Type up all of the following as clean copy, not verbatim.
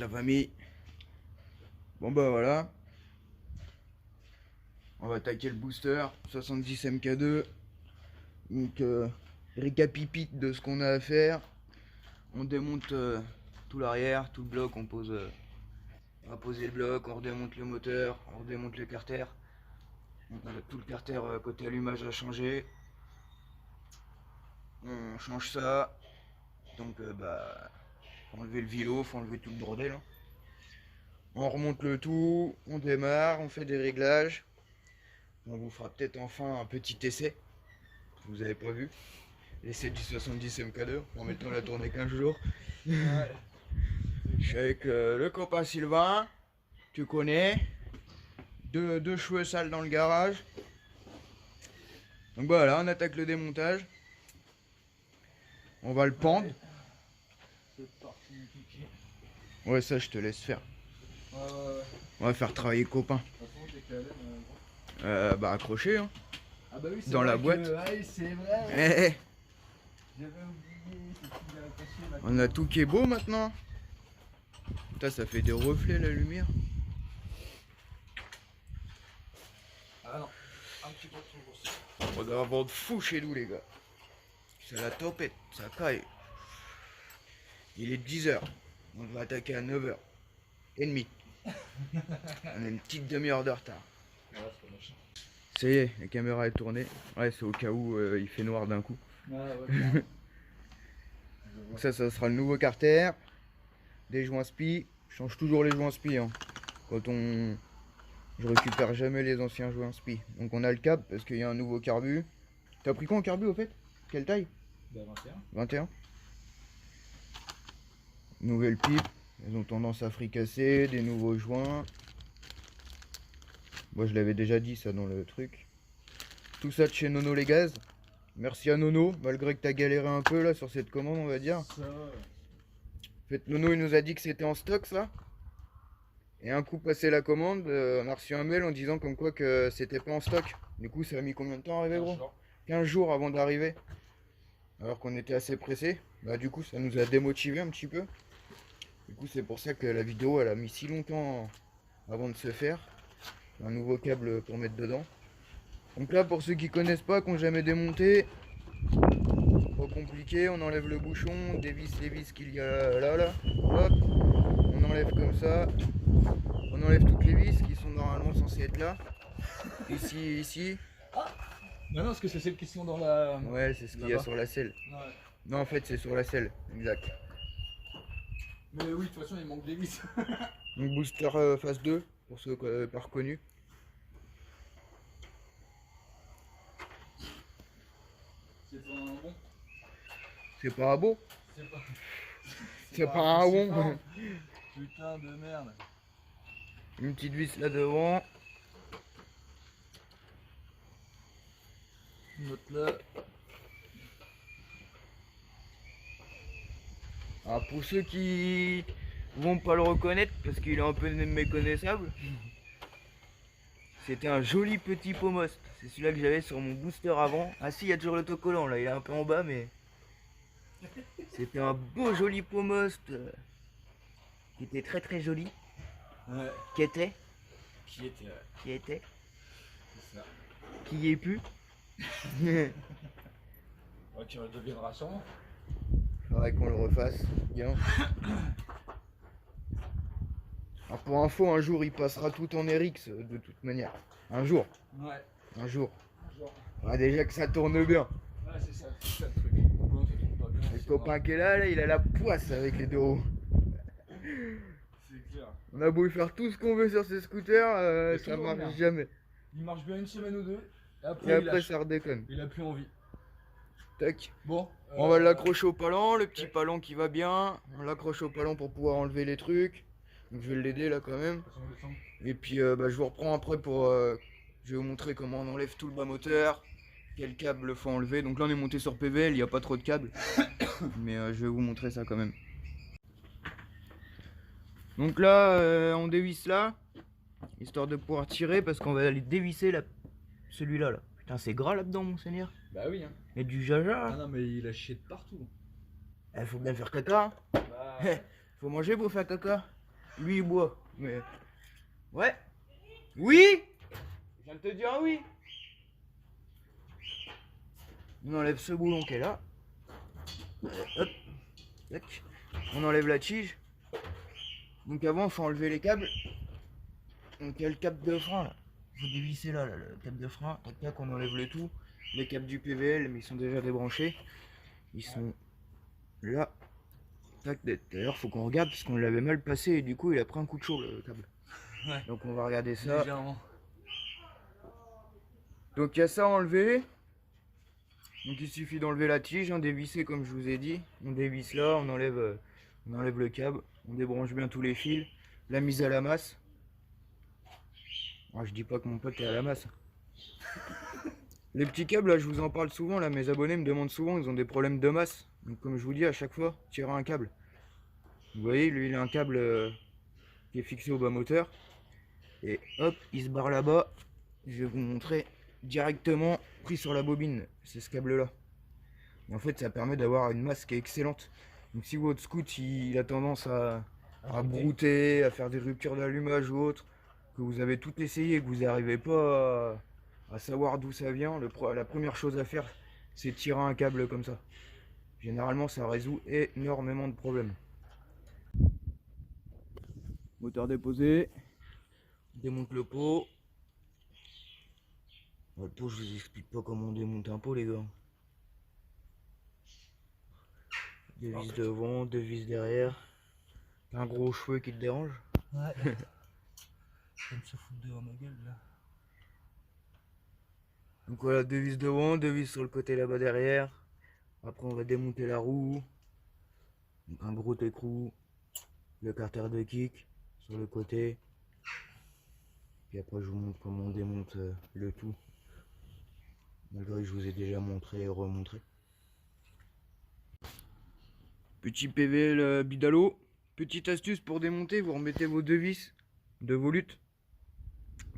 la famille. Bon bah voilà. On va attaquer le booster 70 MK2. Donc récapitule de ce qu'on a à faire. On démonte tout l'arrière, tout le bloc, on va poser le bloc, on redémonte le moteur, on redémonte le carter. Donc, tout le carter côté allumage a changé. On change ça. Donc faut enlever le vilo, faut enlever tout le bordel. On remonte le tout, on démarre, on fait des réglages. On vous fera peut-être enfin un petit essai. Vous avez pas vu l'essai du 70 MK2. En même temps, on l'a tourné 15 jours. Ouais. Je suis avec le copain Sylvain. Tu connais. Deux cheveux sales dans le garage. Donc voilà, on attaque le démontage. On va le pendre. Ouais, ça je te laisse faire. On va faire travailler copain. Accroché hein. Ah bah oui, dans la boîte. C'est vrai. J'avais oublié. On a tout qui est beau maintenant. Putain, ça fait des reflets la lumière. Ah non, un petit peu trop gros. On doit avoir de fou chez nous les gars. C'est la topette, ça caille. Il est 10h. On va attaquer à 9h30. On a une petite demi-heure de retard. Ça y est, la caméra est tournée. Ouais, c'est au cas où il fait noir d'un coup. Ah, ouais, Donc ça sera le nouveau carter. Des joints spi. Je change toujours les joints spi. Hein. Je récupère jamais les anciens joints spi. Donc on a le câble parce qu'il y a un nouveau carbu. T'as pris quoi en carbu au fait? Quelle taille? 21. Nouvelle pipe. Elles ont tendance à fricasser. Des nouveaux joints. Moi je l'avais déjà dit ça dans le truc. Tout ça de chez Nono les gaz. Merci à Nono, malgré que t'as galéré un peu là sur cette commande on va dire. Ça va. En fait Nono il nous a dit que c'était en stock ça. Et un coup passé la commande, on a reçu un mail en disant comme quoi que c'était pas en stock. Du coup ça a mis combien de temps à arriver gros? 15 jours avant d'arriver. Alors qu'on était assez pressé. Bah du coup ça nous a démotivé un petit peu. Du coup c'est pour ça que la vidéo elle a mis si longtemps avant de se faire. Un nouveau câble pour mettre dedans. Donc là pour ceux qui connaissent pas, qui n'ont jamais démonté, pas compliqué, on enlève le bouchon, on dévisse les vis qu'il y a là, hop, on enlève comme ça, on enlève toutes les vis qui sont normalement censées être là, ici. Non, parce que c'est celles qui sont dans la... Ouais, c'est ce qu'il y a sur la selle. Ouais. Non, en fait c'est sur la selle, exact. Mais oui, de toute façon il manque des vis. Donc booster phase 2, pour ceux qui n'avaient pas reconnu. C'est pas un bon. C'est pas un bon. C'est pas un bon. Putain de merde. Une petite vis là devant. Une autre là. Alors pour ceux qui vont pas le reconnaître parce qu'il est un peu méconnaissable, c'était un joli petit Pomost. C'est celui-là que j'avais sur mon booster avant. Ah si, il y a toujours l'autocollant là, il est un peu en bas mais c'était un beau joli Pomost qui était très très joli. Ouais. Qui était C'est ça. qui est plus. Ouais, tu redeviendras sûrement. Faudrait qu'on le refasse bien. Alors pour info, un jour il passera tout en RX de toute manière. Un jour. Ouais. Un jour. Genre. Ah, déjà que ça tourne bien. Ouais, c'est ça le truc. Bon, ça tourne pas bien. Le copain qui est là, il a la poisse avec les deux roues. C'est clair. On a beau faire tout ce qu'on veut sur ces scooters, ça toujours marche bien. jamais. Il marche bien une semaine ou deux. Et Et après, après ça redéconne. il a plus envie. Tac. Bon. On va l'accrocher au palan, le petit palan qui va bien. On l'accroche au palan pour pouvoir enlever les trucs. Donc je vais l'aider là quand même. Et puis je vous reprends après pour... je vais vous montrer comment on enlève tout le bas moteur. Quel câble faut enlever. Donc là on est monté sur PVL, il n'y a pas trop de câbles. Mais je vais vous montrer ça quand même. Donc là on dévisse là. Histoire de pouvoir tirer parce qu'on va aller dévisser celui-là là. Putain c'est gras là-dedans mon seigneur. Bah oui, hein. Il y a du jaja. Ah non, mais il a chié de partout. Faut bien faire caca. Bah, Faut manger pour faire caca. Lui il boit. Mais. Ouais. Oui. Je viens de te dire oui. On enlève ce boulon qui est là. Hop. Tac. On enlève la tige. Donc avant, il faut enlever les câbles. Donc il y a le câble de frein là. Il faut dévisser là, le câble de frein. Tac tac, on enlève le tout. Les câbles du PVL, mais ils sont déjà débranchés. Ils sont là. Tac, d'ailleurs, faut qu'on regarde parce qu'on l'avait mal placé et du coup, il a pris un coup de chaud le câble. Ouais. Donc on va regarder ça. Légèrement. Donc il y a ça à enlever. Donc il suffit d'enlever la tige, dévisser comme je vous ai dit. On dévisse là, on enlève le câble, on débranche bien tous les fils. La mise à la masse. Ah, je dis pas que mon pote est à la masse. Les petits câbles là, je vous en parle souvent là, mes abonnés me demandent souvent, ils ont des problèmes de masse. Donc comme je vous dis à chaque fois, tirez un câble. Vous voyez, lui il a un câble qui est fixé au bas moteur. Et hop, il se barre là-bas. Je vais vous montrer directement pris sur la bobine. C'est ce câble là. Et en fait, ça permet d'avoir une masse qui est excellente. Donc si votre scout il a tendance à brouter, à faire des ruptures d'allumage ou autre, que vous avez tout essayé et que vous n'arrivez pas à savoir d'où ça vient, la première chose à faire, c'est tirer un câble comme ça. Généralement, ça résout énormément de problèmes. Moteur déposé. On démonte le pot. Le pot, je vous explique pas comment on démonte un pot, les gars. Deux vis devant, deux vis derrière. Un gros cheveu qui te dérange. Ouais. Je vais me se foutre devant ma gueule là. Donc voilà, deux vis devant, deux vis sur le côté là-bas derrière. Après on va démonter la roue. Donc un gros écrou. Le carter de kick sur le côté. Puis après je vous montre comment on démonte le tout. Malgré que je vous ai déjà montré et remontré. Petit PVL Bidalo. Petite astuce pour démonter, vous remettez vos deux vis de volute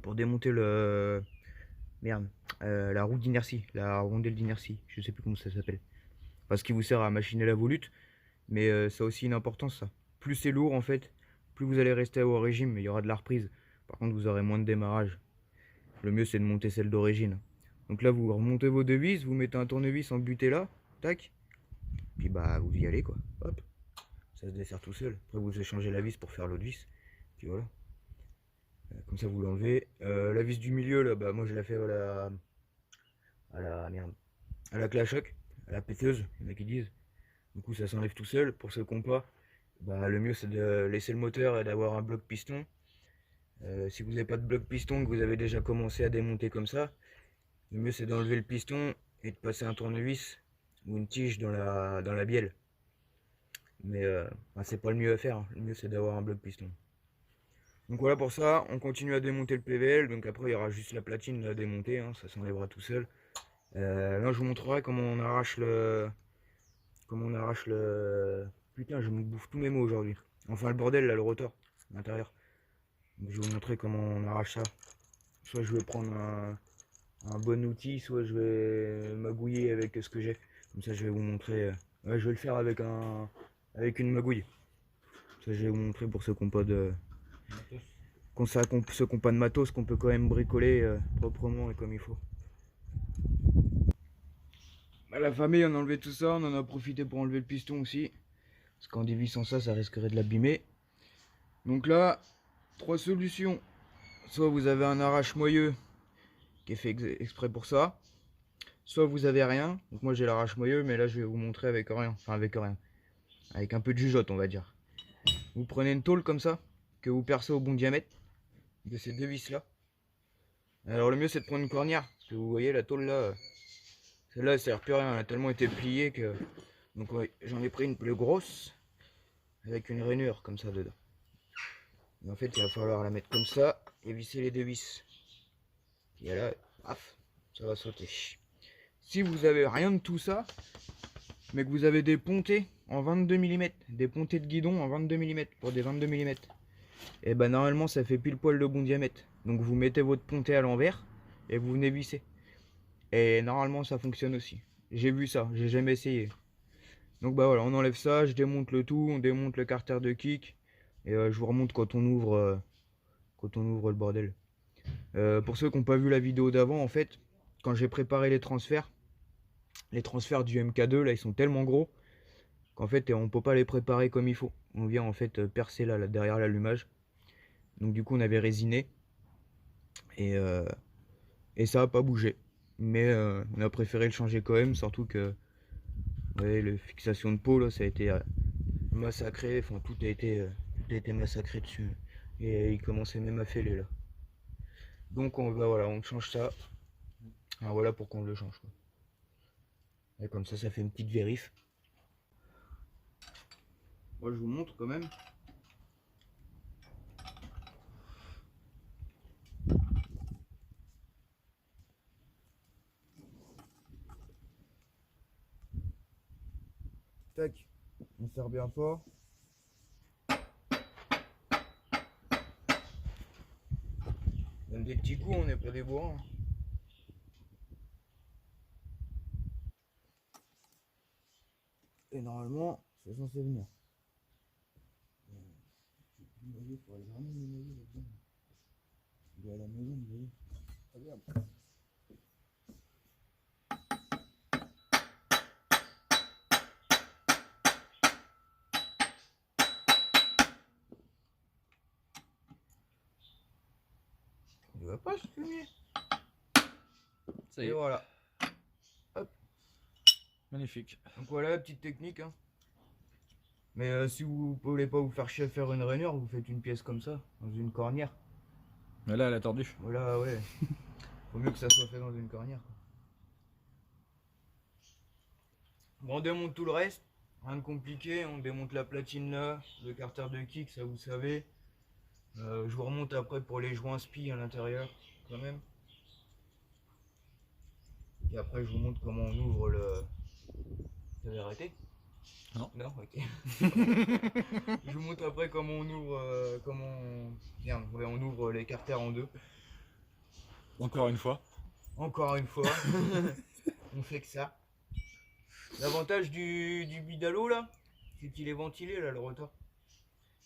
pour démonter le... Merde, la roue d'inertie, la rondelle d'inertie, je sais plus comment ça s'appelle. Parce qu'il vous sert à machiner la volute, mais ça a aussi une importance ça. Plus c'est lourd en fait, plus vous allez rester au régime, mais il y aura de la reprise. Par contre vous aurez moins de démarrage. Le mieux c'est de monter celle d'origine. Donc là vous remontez vos deux vis, vous mettez un tournevis en butée là, tac, puis bah vous y allez quoi, hop. Ça se dessert tout seul. Après vous échangez la vis pour faire l'autre vis. Puis voilà. Comme ça vous l'enlevez. La vis du milieu là, bah moi je la fais à la clé à choc, à la péteuse, il y en a qui disent. Du coup ça s'enlève tout seul. Pour ceux qui n'ont pas, bah, le mieux c'est de laisser le moteur et d'avoir un bloc piston. Si vous n'avez pas de bloc piston, que vous avez déjà commencé à démonter comme ça, le mieux c'est d'enlever le piston et de passer un tournevis ou une tige dans la bielle. Mais c'est pas le mieux à faire, hein. Le mieux c'est d'avoir un bloc piston. Donc voilà pour ça, on continue à démonter le PVL, donc après il y aura juste la platine à démonter, hein, ça s'enlèvera tout seul. Là je vous montrerai comment on arrache le... Putain, je me bouffe tous mes mots aujourd'hui. Enfin le bordel là, le rotor, à l'intérieur. Donc, je vais vous montrer comment on arrache ça. Soit je vais prendre un bon outil, soit je vais magouiller avec ce que j'ai. Comme ça je vais vous montrer... Ouais, je vais le faire avec une magouille. Ça je vais vous montrer pour ceux qui n'ont pas de... Ceux qui n'ont pas de matos, qu'on peut quand même bricoler proprement et comme il faut. Bah, la famille, on a enlevé tout ça, on en a profité pour enlever le piston aussi. Parce qu'en dévissant ça, ça risquerait de l'abîmer. Donc là, trois solutions. Soit vous avez un arrache-moyeu qui est fait exprès pour ça. Soit vous avez rien. Donc moi j'ai l'arrache-moyeu, mais là je vais vous montrer avec rien. Enfin avec rien. Avec un peu de jugeote on va dire. Vous prenez une tôle comme ça, que vous percez au bon diamètre de ces deux vis là. Alors le mieux c'est de prendre une cornière, parce que vous voyez la tôle là, celle-là elle sert plus à rien, elle a tellement été pliée que... Donc ouais, j'en ai pris une plus grosse, avec une rainure comme ça dedans. Et en fait il va falloir la mettre comme ça, et visser les deux vis. Et là, paf, ça va sauter. Si vous avez rien de tout ça, mais que vous avez des pontées en 22 mm, des pontées de guidon en 22 mm, pour des 22 mm, et ben normalement ça fait pile poil le bon diamètre. Donc vous mettez votre pontée à l'envers et vous venez visser. Et normalement ça fonctionne aussi. J'ai vu ça, j'ai jamais essayé. Donc bah voilà, on enlève ça, je démonte le tout, on démonte le carter de kick, Et je vous remonte quand on ouvre le bordel. Pour ceux qui n'ont pas vu la vidéo d'avant, en fait, quand j'ai préparé les transferts du MK2, là, ils sont tellement gros qu'en fait, on peut pas les préparer comme il faut. On vient en fait percer là derrière l'allumage. Donc du coup, on avait résiné et ça a pas bougé. Mais on a préféré le changer quand même, surtout que ouais, la fixation de peau là, ça a été massacré. Enfin, tout a été massacré dessus. Et il commençait même à fêler là. Donc voilà, on change ça. Alors voilà pourquoi on le change, quoi. Et comme ça fait une petite vérif. Moi je vous montre quand même. Tac, on serre bien fort. Même des petits coups, on n'est pas des bourrins. Et normalement, c'est censé venir. Il faudrait vraiment le noyer là-dedans. Il est à la maison, vous voyez. Regarde. Il va pas se fumer. Ça y Et est. voilà. Magnifique. Donc voilà la petite technique. Hein. Mais si vous voulez pas vous faire chier à faire une rainure, vous faites une pièce comme ça, dans une cornière. Mais là, elle a tordu. Voilà, ouais. Faut mieux que ça soit fait dans une cornière. Bon, on démonte tout le reste. Rien de compliqué. On démonte la platine là, le carter de kick, ça vous savez. Je vous remonte après pour les joints spi à l'intérieur, quand même. Et après, je vous montre comment on ouvre le. Vous avez arrêté? Non. Non, ok. Je vous montre après comment on ouvre, Merde, ouais, on ouvre les carters en deux. Encore une fois. Encore une fois. On fait que ça. L'avantage du Bidalo là, c'est qu'il est ventilé là, le rotor.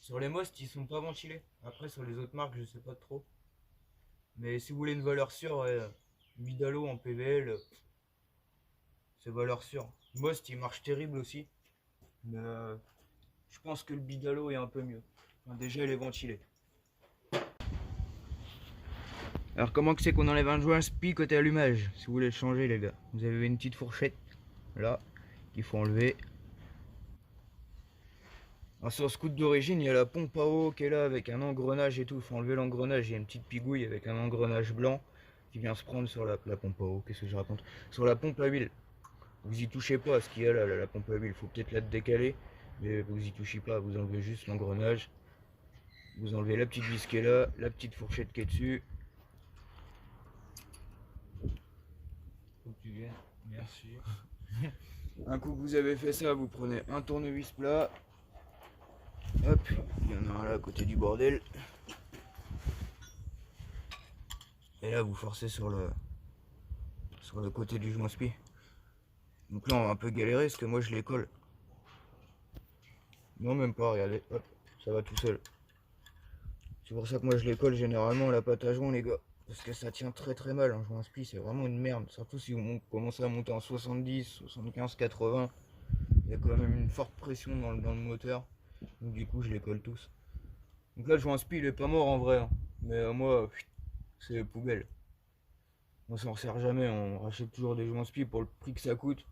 Sur les Most, ils sont pas ventilés. Après, sur les autres marques, je sais pas trop. Mais si vous voulez une valeur sûre, ouais, Bidalo en PVL, c'est valeur sûre. Most, il marche terrible aussi. Mais je pense que le Bidalo est un peu mieux. Enfin, déjà, il est ventilé. Alors, comment que c'est qu'on enlève un joint spi côté allumage? Si vous voulez le changer, les gars, vous avez une petite fourchette là qu'il faut enlever. Alors sur le scoot d'origine, il y a la pompe à eau qui est là avec un engrenage et tout. Il faut enlever l'engrenage. Il y a une petite pigouille avec un engrenage blanc qui vient se prendre sur la pompe à eau. Qu'est-ce que je raconte? Sur la pompe à huile. Vous y touchez pas à ce qu'il y a là, la pompe à huile. Il faut peut-être la décaler, mais vous y touchez pas. Vous enlevez juste l'engrenage. Vous enlevez la petite vis qui est là, la petite fourchette qui est dessus. Faut que tu viennes. Merci. Un coup que vous avez fait ça, vous prenez un tournevis plat. Hop, il y en a un là à côté du bordel. Et là vous forcez sur le côté du joint spi. Donc là on va un peu galérer parce que moi je les colle. Non même pas, regardez, hop, ça va tout seul. C'est pour ça que moi je les colle généralement la pâte à joint les gars. Parce que ça tient très très mal un joint spi, c'est vraiment une merde. Surtout si vous commencez à monter en 70, 75, 80. Il y a quand même une forte pression dans le moteur. Donc du coup je les colle tous. Donc là le joint spi il est pas mort en vrai. Hein. Mais moi, c'est poubelle. On s'en sert jamais, on rachète toujours des joints spi pour le prix que ça coûte.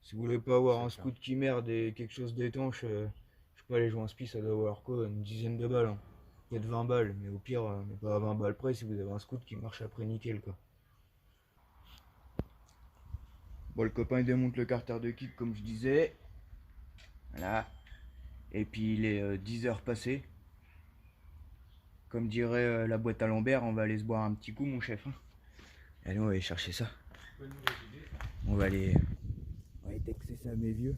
Si vous voulez pas avoir un scoot qui merde et quelque chose d'étanche, je sais pas, les joints spi ça doit avoir quoi, une dizaine de balles. Hein. Peut-être 20 balles, mais au pire, mais pas à 20 balles près si vous avez un scoot qui marche après nickel quoi. Bon, le copain il démonte le carter de kick comme je disais. Voilà. Et puis il est 10 heures passées. Comme dirait la boîte à Lambert, on va aller se boire un petit coup mon chef. Hein. Allez, on va aller chercher ça. On va aller texter ça mes vieux.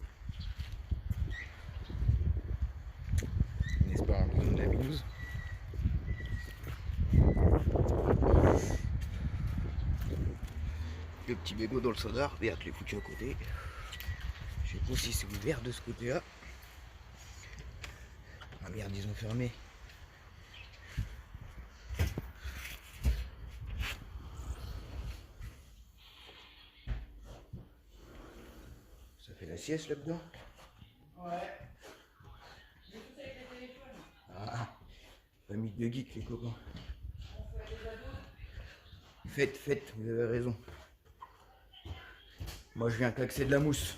N'est-ce pas un peu de binouze? Le petit bégot dans le sodard, regarde, je l'ai foutu à côté. Je sais pas si c'est ouvert de ce côté-là. Ah merde, ils ont fermé. Ça fait la sieste là-dedans? Ouais. Ah, famille de geeks les copains. Faites, vous avez raison. Moi je viens taxer de la mousse.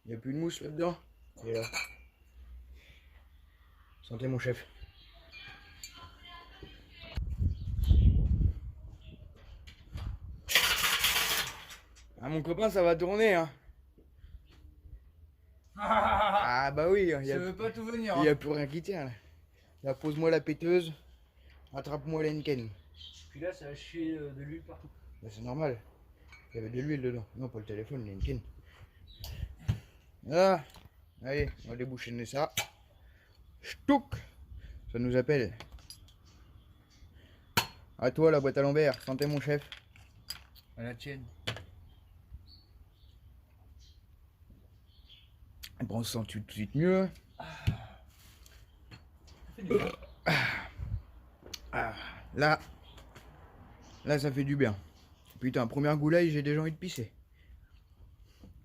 Il n'y a plus de mousse là-dedans? Et là. Santé mon chef. Ah mon copain ça va tourner hein. Ah bah oui, Ça veut pas tout venir. il y a plus rien qui tient là. Là pose-moi la péteuse, attrape-moi l'Henken. Puis là ça a chié de l'huile partout. Bah c'est normal. Il y avait de l'huile dedans. Non pas le téléphone, l'Henken. Ah, allez, on va débouchonner ça. Ch'touk. Ça nous appelle. À toi la boîte à Lambert, santé mon chef. À la tienne. Bon, on se sent tout de suite mieux. Là ça fait du bien. Putain, première goulaille, j'ai déjà envie de pisser.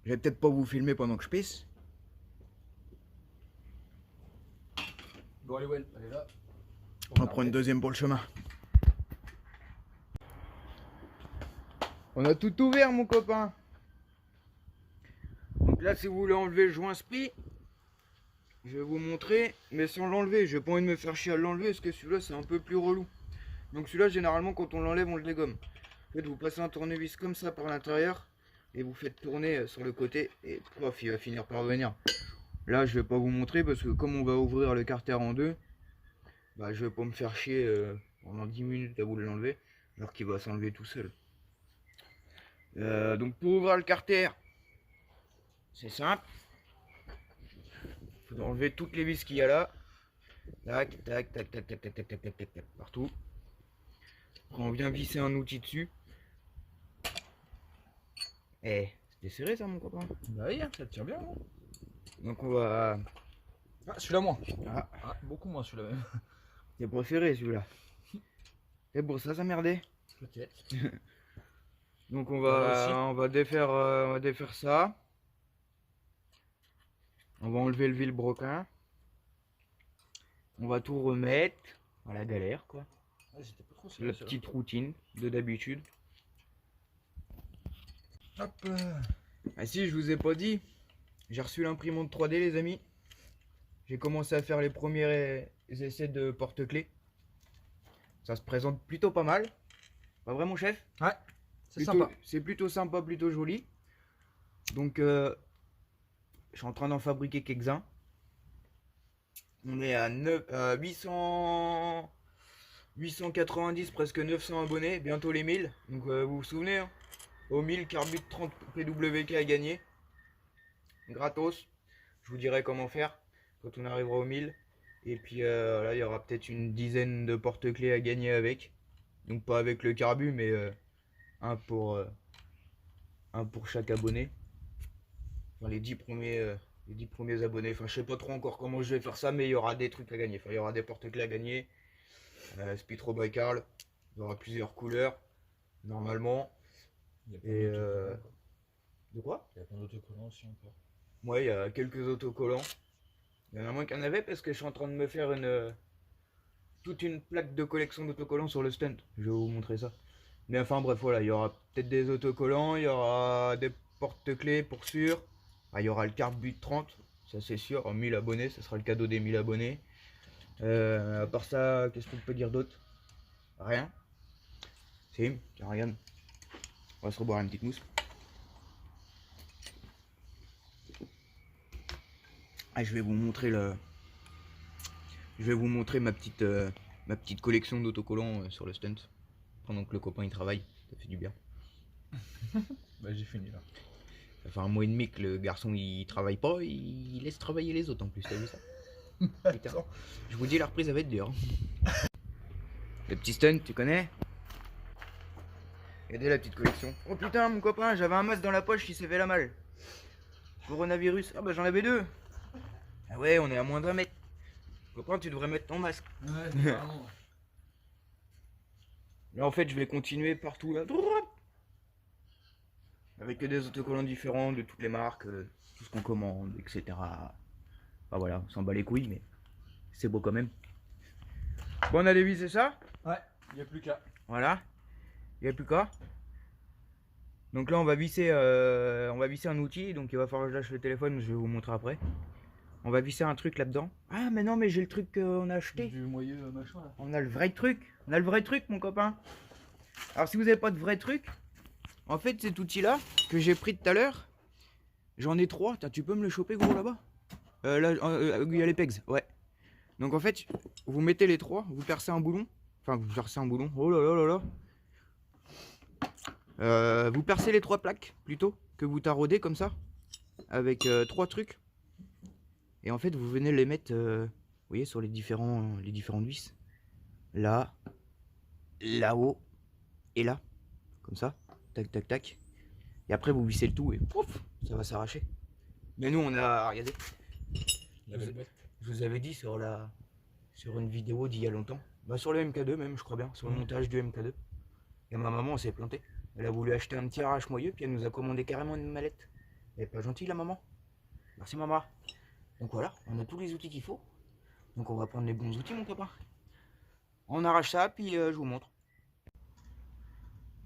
Je vais peut-être pas vous filmer pendant que je pisse. Bon allez Well, allez là. On va prendre une deuxième pour le chemin. On a tout ouvert mon copain. Donc là si vous voulez enlever le joint spi, je vais vous montrer, mais sans l'enlever. J'ai pas envie de me faire chier à l'enlever parce que celui-là c'est un peu plus relou. Donc celui-là généralement quand on l'enlève on le dégomme. En fait vous passez un tournevis comme ça par l'intérieur et vous faites tourner sur le côté et pof, il va finir par venir. Là je vais pas vous montrer parce que comme on va ouvrir le carter en deux, bah je vais pas me faire chier pendant 10 minutes à vous l'enlever alors qu'il va s'enlever tout seul. Donc pour ouvrir le carter, c'est simple. Il faut enlever toutes les vis qu'il y a là. Tac, tac, tac, tac, tac, tac, tac, tac, tac, tac, tac, partout. Après, on vient visser un outil dessus. Eh, c'était serré ça mon copain. Bah oui, ça tire bien. Hein. Donc on va... Ah celui-là moins. Ah, Beaucoup moins celui-là même. c'est préféré celui-là. Et pour ça merdait. Peut-être. Donc on Voilà va défaire ça. On va enlever le vilebrequin. On va tout remettre à la galère quoi. Ouais, c'était pas trop La petite routine de d'habitude. Hop. Ah si, je vous ai pas dit, j'ai reçu l'imprimante 3D les amis. J'ai commencé à faire les premiers essais de porte-clés. Ça se présente plutôt pas mal. Pas vrai mon chef? Ouais, c'est Plutôt- sympa. C'est plutôt sympa, plutôt joli. Donc je suis en train d'en fabriquer quelques-uns. On est à 890, presque 900 abonnés, bientôt les 1000. Donc vous vous souvenez, hein, au 1000, Carbut 30 PWK à gagner. Gratos. Je vous dirai comment faire quand on arrivera au 1000. Et puis là, il y aura peut-être une dizaine de porte-clés à gagner avec. Donc pas avec le Carbut, mais un pour chaque abonné. Enfin, les 10 premiers abonnés. Enfin, je sais pas trop encore comment je vais faire ça, mais il y aura des trucs à gagner. Enfin, il y aura des porte-clés à gagner. Spitro by Carl. Il y aura plusieurs couleurs, normalement. Et de quoi? Il y a plein d'autocollants aussi encore. Ouais, il y a quelques autocollants. Il y en a moins qu'il y en avait parce que je suis en train de me faire toute une plaque de collection d'autocollants sur le stand. Je vais vous montrer ça. Mais enfin bref, voilà, il y aura peut-être des autocollants, il y aura des porte-clés pour sûr. Ah, il y aura le Carbut 30, ça c'est sûr. 1000 abonnés, ça sera le cadeau des 1000 abonnés. À part ça, qu'est-ce qu'on peut dire d'autre? Rien. Si, tiens, regarde. On va se reboire une petite mousse. Ah, je vais vous montrer ma petite collection d'autocollants sur le stand pendant que le copain il travaille. Ça fait du bien. Bah j'ai fini là. Ça fait 1 mois et demi que le garçon il travaille pas, il laisse travailler les autres en plus. T'as vu ça? Putain. Je vous dis la reprise elle va être dure. Le petit stand, tu connais? Aider la petite collection. Oh putain, mon copain, j'avais un masque dans la poche qui s'est fait la malle. Coronavirus. Ah bah j'en avais 2. Ah ouais, on est à moins d'1 mètre. Copain, tu devrais mettre ton masque. Ouais, vraiment. Là en fait, je vais continuer partout là. Avec des autocollants différents de toutes les marques, tout ce qu'on commande, etc. Enfin voilà, on s'en bat les couilles, mais c'est beau quand même. Bon, on a dévissé ça. Ouais, il n'y a plus qu'à. Voilà. Il n'y a plus qu'à. Donc là, on va visser un outil. Donc il va falloir que je lâche le téléphone, je vais vous montrer après. On va visser un truc là-dedans. Ah, mais non, mais j'ai le truc qu'on a acheté. Du moyeu machin là. On a le vrai truc. On a le vrai truc, mon copain. Alors, si vous n'avez pas de vrai truc, en fait, cet outil-là que j'ai pris tout à l'heure, j'en ai 3. Tu peux me le choper, gros, là-bas? Là, il y a les pegs, ouais. Donc, en fait, vous mettez les 3, vous percez un boulon. Enfin, vous percez un boulon. Oh là là là là. Vous percez les 3 plaques, plutôt, que vous taraudez comme ça, avec 3 trucs. Et en fait, vous venez les mettre, vous voyez, sur les différentes vis. Là, là-haut, et là. Comme ça. Tac, tac, tac. Et après, vous vissez le tout et pouf, ça va s'arracher. Mais nous, on a, regardez. Je vous avais dit sur une vidéo d'il y a longtemps. Bah, sur le MK2 même, je crois bien. Sur le montage du MK2. Et ma maman, s'est plantée. Elle a voulu acheter un petit arrache-moyeu, puis elle nous a commandé carrément une mallette. Elle est pas gentille, la maman. Merci, maman. Donc voilà, on a tous les outils qu'il faut. Donc on va prendre les bons outils, mon copain. On arrache ça, puis je vous montre.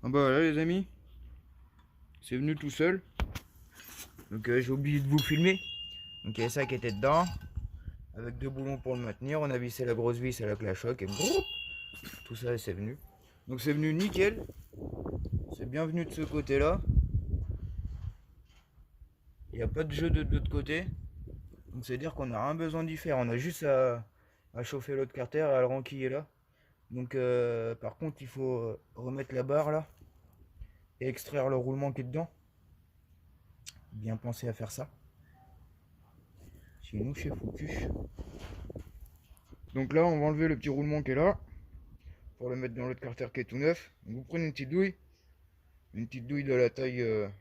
Ah bah voilà, les amis. C'est venu tout seul. Donc j'ai oublié de vous filmer. Donc il y a ça qui était dedans. Avec 2 boulons pour le maintenir. On a vissé la grosse vis avec la choc. Et tout ça, c'est venu. Donc c'est venu nickel. C'est bien venu de ce côté-là. Il n'y a pas de jeu de l'autre côté. Donc c'est à dire qu'on n'a rien besoin d'y faire. On a juste à chauffer l'autre carter et à le renquiller là. Donc par contre il faut remettre la barre là. Et extraire le roulement qui est dedans. Bien penser à faire ça. Sinon c'est foutu. Donc là on va enlever le petit roulement qui est là. Pour le mettre dans l'autre carter qui est tout neuf. Donc vous prenez une petite douille. Une petite douille de la taille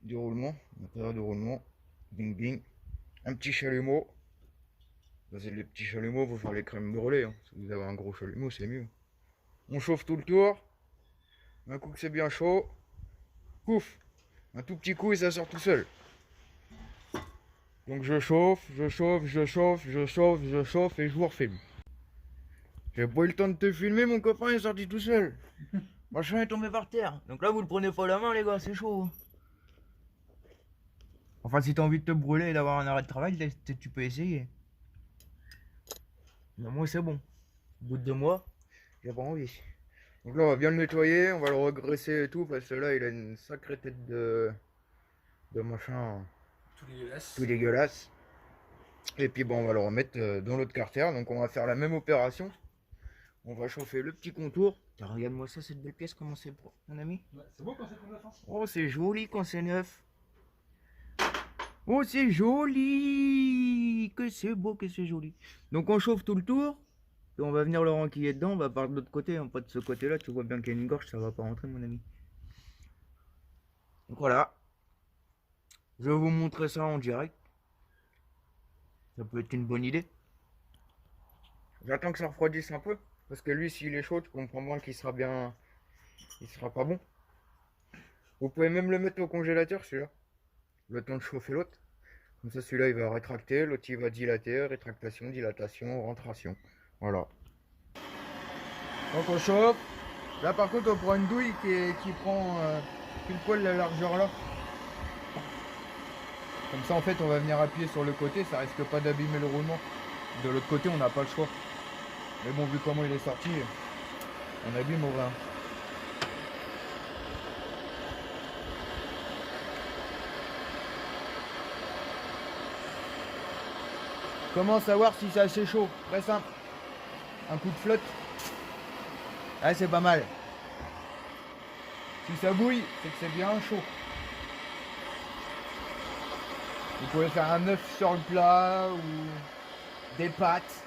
du roulement. L'intérieur du roulement. Bing bing. Un petit chalumeau. C'est les petits chalumeaux, faut faire les crèmes brûlées. Hein. Si vous avez un gros chalumeau, c'est mieux. On chauffe tout le tour. Un coup que c'est bien chaud. Pouf. Un tout petit coup et ça sort tout seul. Donc je chauffe, je chauffe, je chauffe, je chauffe, je chauffe et je vous refilme. J'ai pas eu le temps de te filmer, mon copain est sorti tout seul. Machin est tombé par terre. Donc là vous le prenez pas la main les gars, c'est chaud. Enfin si t'as envie de te brûler et d'avoir un arrêt de travail, tu peux essayer. Mais moi c'est bon. Au bout de 2 mois, j'ai pas envie. Donc là on va bien le nettoyer, on va le regresser et tout parce que là il a une sacrée tête de machin tout dégueulasse. Et puis bon on va le remettre dans l'autre carter. Donc on va faire la même opération. On va chauffer le petit contour. Regarde-moi ça, cette belle pièce, comment c'est beau, mon ami. Ouais, c'est beau quand c'est neuf. Hein. Oh c'est joli quand c'est neuf. Oh c'est joli. Que c'est beau, que c'est joli. Donc on chauffe tout le tour. Et on va venir le renquiller dedans, on va par de l'autre côté, hein, pas de ce côté-là, tu vois bien qu'il y a une gorge, ça va pas rentrer mon ami. Donc voilà. Je vais vous montrer ça en direct. Ça peut être une bonne idée. J'attends que ça refroidisse un peu. Parce que lui, s'il est chaud, tu comprends bien qu'il sera bien... Il sera pas bon. Vous pouvez même le mettre au congélateur, celui-là. Le temps de chauffer l'autre. Comme ça, celui-là, il va rétracter. L'autre, il va dilater. Rétractation, dilatation, rentration. Voilà. Donc on chauffe. Là, par contre, on prend une douille qui prend pile poil la largeur là. Comme ça, en fait, on va venir appuyer sur le côté. Ça risque pas d'abîmer le roulement. De l'autre côté, on n'a pas le choix. Mais bon, vu comment il est sorti, on abîme au vrai. Comment savoir si c'est assez chaud? Très simple. Un coup de flotte. Ah, c'est pas mal. Si ça bouille, c'est que c'est bien chaud. Vous pouvez faire un œuf sur le plat ou des pâtes.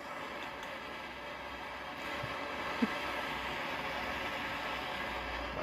Bah,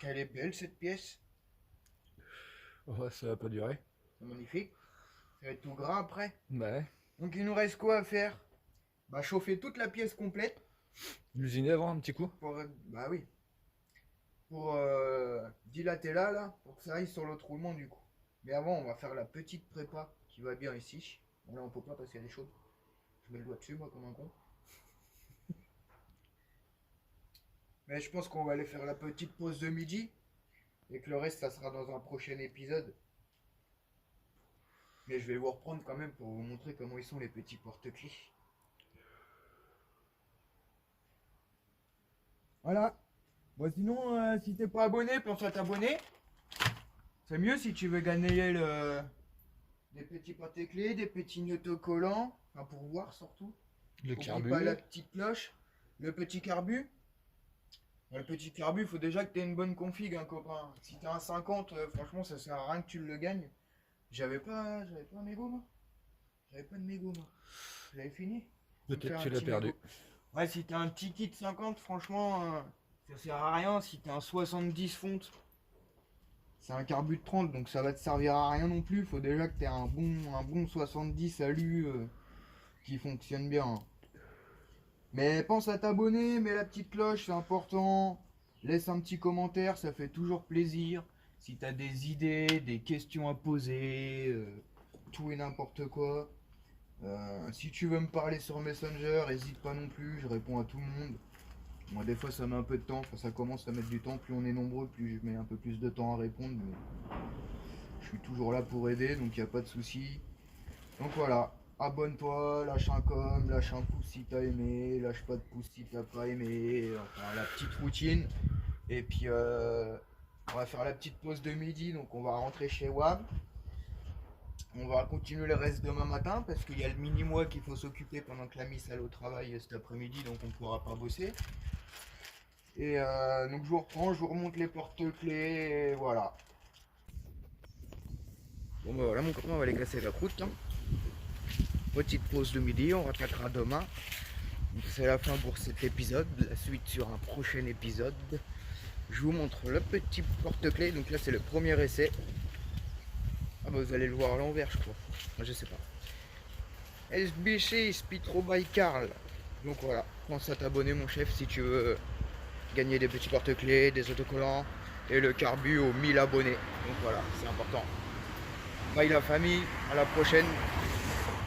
Qu'elle est belle cette pièce. Ouais, ça va pas durer. C'est magnifique. Ça va être tout gras après. Ouais. Donc il nous reste quoi à faire? Bah chauffer toute la pièce complète. L'usiner avant un petit coup. Bah oui. Pour dilater là, pour que ça aille sur l'autre roulement du coup. Mais avant on va faire la petite prépa qui va bien ici. Bon là on peut pas parce qu'elle est chaude. Je mets le doigt dessus moi comme un con. Mais je pense qu'on va aller faire la petite pause de midi. Et que le reste ça sera dans un prochain épisode. Mais je vais vous reprendre quand même pour vous montrer comment ils sont les petits porte-clés. Voilà. Bon sinon si t'es pas abonné, pense à t'abonner. C'est mieux si tu veux gagner des petits porte-clés, des petits autocollants. Enfin pour voir surtout. Le Oublie carbu. pas la petite cloche. Le petit carbu. Le petit carbu, faut déjà que tu aies une bonne config, hein, copain. Si t'as un 50, franchement, ça sert à rien que tu le gagnes. J'avais pas un mégot, moi. J'avais pas de mégot, moi. J'avais fini. Peut-être tu l'as perdu. Mégot. Ouais, si t'as un petit kit 50, franchement, ça sert à rien. Si t'as un 70 fonte, c'est un carbu de 30, donc ça va te servir à rien non plus. Faut déjà que tu aies un bon 70 alu qui fonctionne bien. Hein. Mais pense à t'abonner, mets la petite cloche, c'est important. Laisse un petit commentaire, ça fait toujours plaisir. Si tu as des idées, des questions à poser, tout et n'importe quoi. Si tu veux me parler sur Messenger, n'hésite pas non plus, je réponds à tout le monde. Moi des fois ça met un peu de temps, enfin, ça commence à mettre du temps, plus on est nombreux, plus je mets un peu plus de temps à répondre. Mais je suis toujours là pour aider, donc il n'y a pas de souci. Donc voilà. Abonne-toi, lâche un com, lâche un pouce si t'as aimé, lâche pas de pouce si t'as pas aimé, enfin la petite routine. Et puis on va faire la petite pause de midi, donc on va rentrer chez WAM. On va continuer le reste demain matin parce qu'il y a le mini-mois qu'il faut s'occuper pendant que la miss elle au travail cet après-midi, donc on pourra pas bosser. Et donc je vous reprends, je vous remonte les porte-clés, et voilà. Bon bah voilà mon copain, on va aller casser la croûte. Hein. Petite pause de midi, on rattaquera demain. C'est la fin pour cet épisode, la suite sur un prochain épisode. Je vous montre le petit porte-clés, donc là c'est le premier essai. Ah bah vous allez le voir à l'envers je crois, je sais pas. SBC Spitro by Carl. Donc voilà, pense à t'abonner mon chef si tu veux gagner des petits porte-clés, des autocollants et le carbu aux 1000 abonnés. Donc voilà, c'est important. Bye la famille, à la prochaine.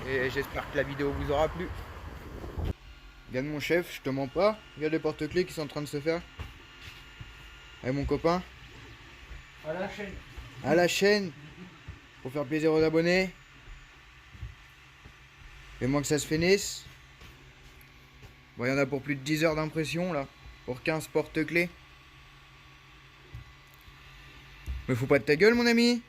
Et j'espère que la vidéo vous aura plu. Regarde mon chef, je te mens pas. Regarde les porte-clés qui sont en train de se faire. Allez mon copain. À la chaîne. À la chaîne. Pour faire plaisir aux abonnés. Fais-moi que ça se finisse. Bon, il y en a pour plus de 10 heures d'impression là. Pour 15 porte-clés. Mais faut pas de ta gueule mon ami.